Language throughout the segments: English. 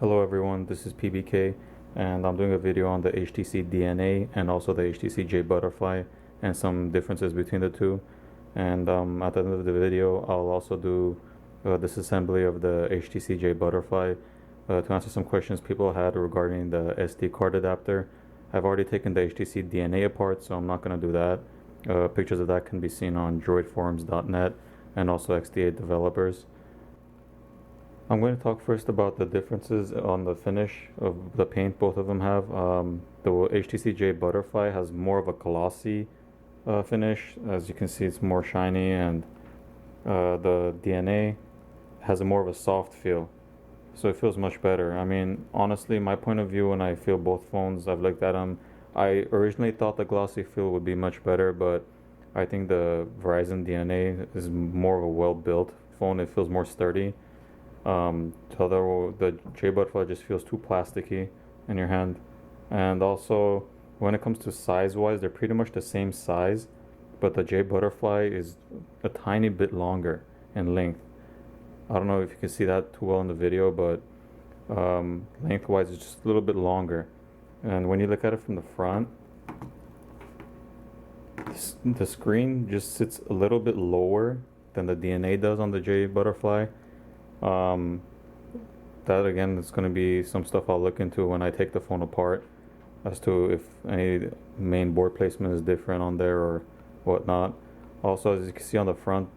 Hello everyone, this is PBK and I'm doing a video on the HTC DNA and also the HTC J Butterfly and some differences between the two. And at the end of the video, I'll also do a disassembly of the HTC J Butterfly to answer some questions people had regarding the SD card adapter. I've already taken the HTC DNA apart, so I'm not going to do that. Pictures of that can be seen on droidforums.net and also XDA developers. I'm going to talk first about the differences on the finish of the paint both of them have. The HTC J Butterfly has more of a glossy finish. As you can see, it's more shiny, and the DNA has a more of a soft feel. So it feels much better. I mean, honestly, my point of view when I feel both phones, I've looked at them. I originally thought the glossy feel would be much better, but I think the Verizon DNA is more of a well-built phone. It feels more sturdy. So the J Butterfly just feels too plasticky in your hand. And also, when it comes to size-wise, they're pretty much the same size, but the J Butterfly is a tiny bit longer in length. I don't know if you can see that too well in the video, but lengthwise it's just a little bit longer. And when you look at it from the front, the screen just sits a little bit lower than the DNA does on the J Butterfly. That again is going to be some stuff I'll look into when I take the phone apart as to if any main board placement is different on there or whatnot. Also, as you can see on the front,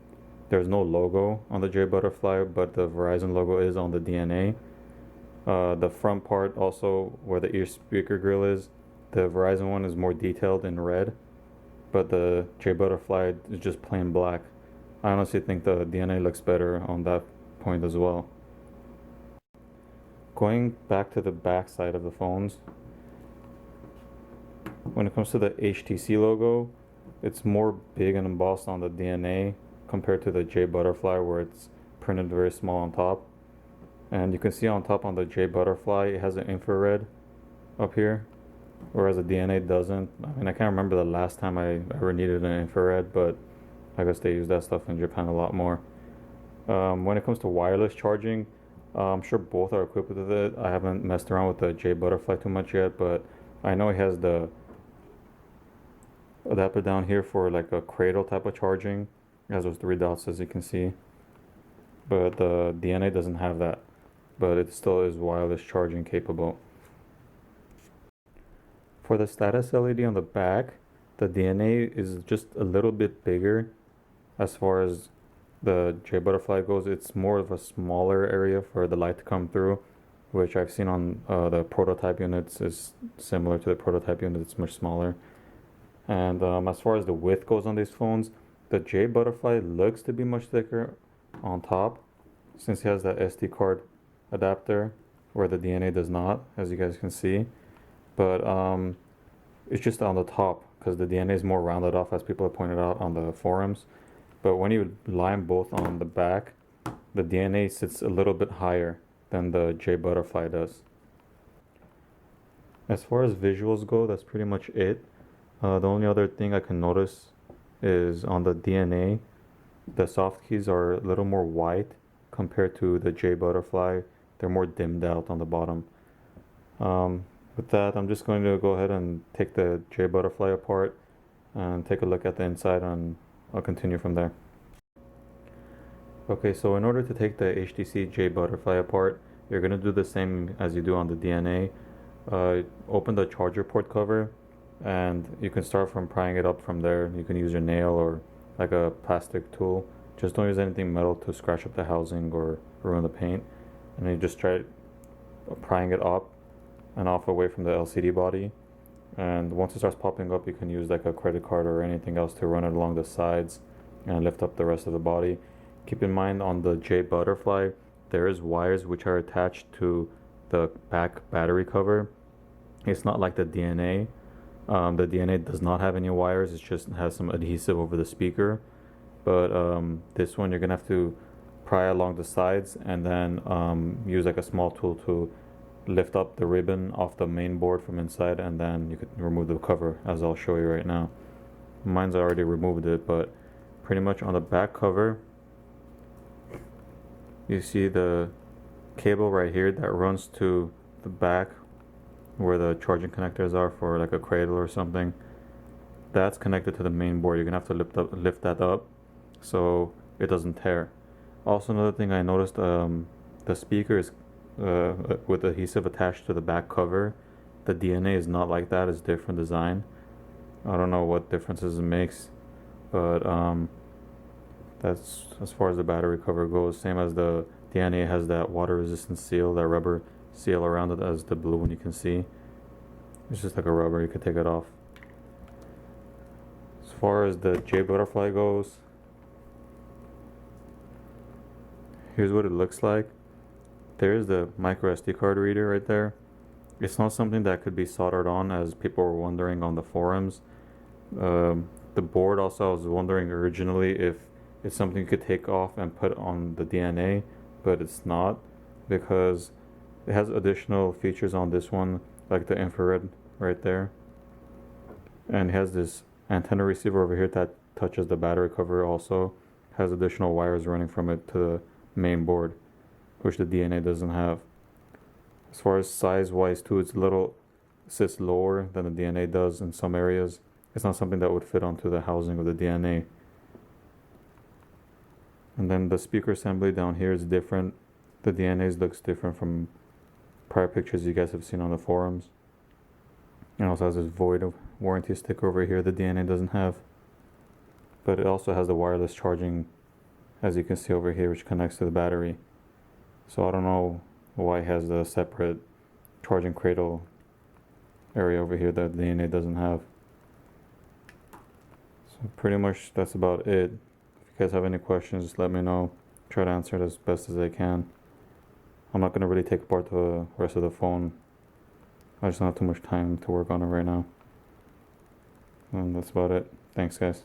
there's no logo on the J Butterfly, but the Verizon logo is on the DNA. The front part also, where the ear speaker grill is, the Verizon one is more detailed in red, but the J Butterfly is just plain black. I honestly think the DNA looks better on that point as well. Going back to the back side of the phones, when it comes to the HTC logo, it's more big and embossed on the DNA compared to the J Butterfly, where it's printed very small on top. And you can see on top on the J Butterfly, it has an infrared up here, whereas the DNA doesn't. I mean, I can't remember the last time I ever needed an infrared, but I guess they use that stuff in Japan a lot more. When it comes to wireless charging, I'm sure both are equipped with it. I haven't messed around with the J Butterfly too much yet, but I know it has the adapter down here for like a cradle type of charging. It has those 3 dots, as you can see. But the DNA doesn't have that, but it still is wireless charging capable. For the status LED on the back, the DNA is just a little bit bigger as far as the J Butterfly goes. It's more of a smaller area for the light to come through, which I've seen on the prototype units is similar to the prototype unit. It's much smaller. And as far as the width goes on these phones, the J Butterfly looks to be much thicker on top, since it has that SD card adapter where the DNA does not, as you guys can see. But it's just on the top because the DNA is more rounded off, as people have pointed out on the forums. But when you line both on the back, the DNA sits a little bit higher than the J Butterfly does. As far as visuals go, that's pretty much it. The only other thing I can notice is on the DNA, the soft keys are a little more white compared to the J Butterfly. They're more dimmed out on the bottom. With that, I'm just going to go ahead and take the J Butterfly apart and take a look at the inside, and I'll continue from there. Okay, so in order to take the HTC J Butterfly apart, you're going to do the same as you do on the DNA. Open the charger port cover, and you can start from prying it up from there. You can use your nail or like a plastic tool. Just don't use anything metal to scratch up the housing or ruin the paint. And you just try prying it up and off away from the LCD body. And once it starts popping up, you can use like a credit card or anything else to run it along the sides and lift up the rest of the body. Keep in mind, on the J Butterfly, there is wires which are attached to the back battery cover. It's not like the DNA. The DNA does not have any wires. It just has some adhesive over the speaker. But this one, you're gonna have to pry along the sides and then use like a small tool to lift up the ribbon off the main board from inside, and then you can remove the cover, as I'll show you right now. Mine's already removed it, but pretty much on the back cover, you see the cable right here that runs to the back where the charging connectors are for like a cradle or something. That's connected to the main board. You're gonna have to lift that up so it doesn't tear. Also, another thing I noticed, the speaker is with adhesive attached to the back cover. The DNA is not like that. It's different design. I don't know what differences it makes, but that's as far as the battery cover goes. Same as the DNA has that water resistant seal, that rubber seal around it as the blue one you can see. It's just like a rubber, you can take it off. As far as the J Butterfly goes, here's what it looks like. There's the micro SD card reader right there. It's not something that could be soldered on, as people were wondering on the forums. The board also, I was wondering originally if it's something you could take off and put on the DNA, but it's not, because it has additional features on this one, like the infrared right there. And it has this antenna receiver over here that touches the battery cover also. Has additional wires running from it to the main board, which the DNA doesn't have. As far as size wise too, sits lower than the DNA does in some areas. It's not something that would fit onto the housing of the DNA. And then the speaker assembly down here is different. The DNAs looks different from prior pictures you guys have seen on the forums. It also has this void of warranty sticker over here the DNA doesn't have. But it also has the wireless charging, as you can see over here, which connects to the battery. So I don't know why it has the separate charging cradle area over here that the DNA doesn't have. So pretty much that's about it. If you guys have any questions, just let me know. Try to answer it as best as I can. I'm not going to really take apart the rest of the phone. I just don't have too much time to work on it right now. And that's about it. Thanks, guys.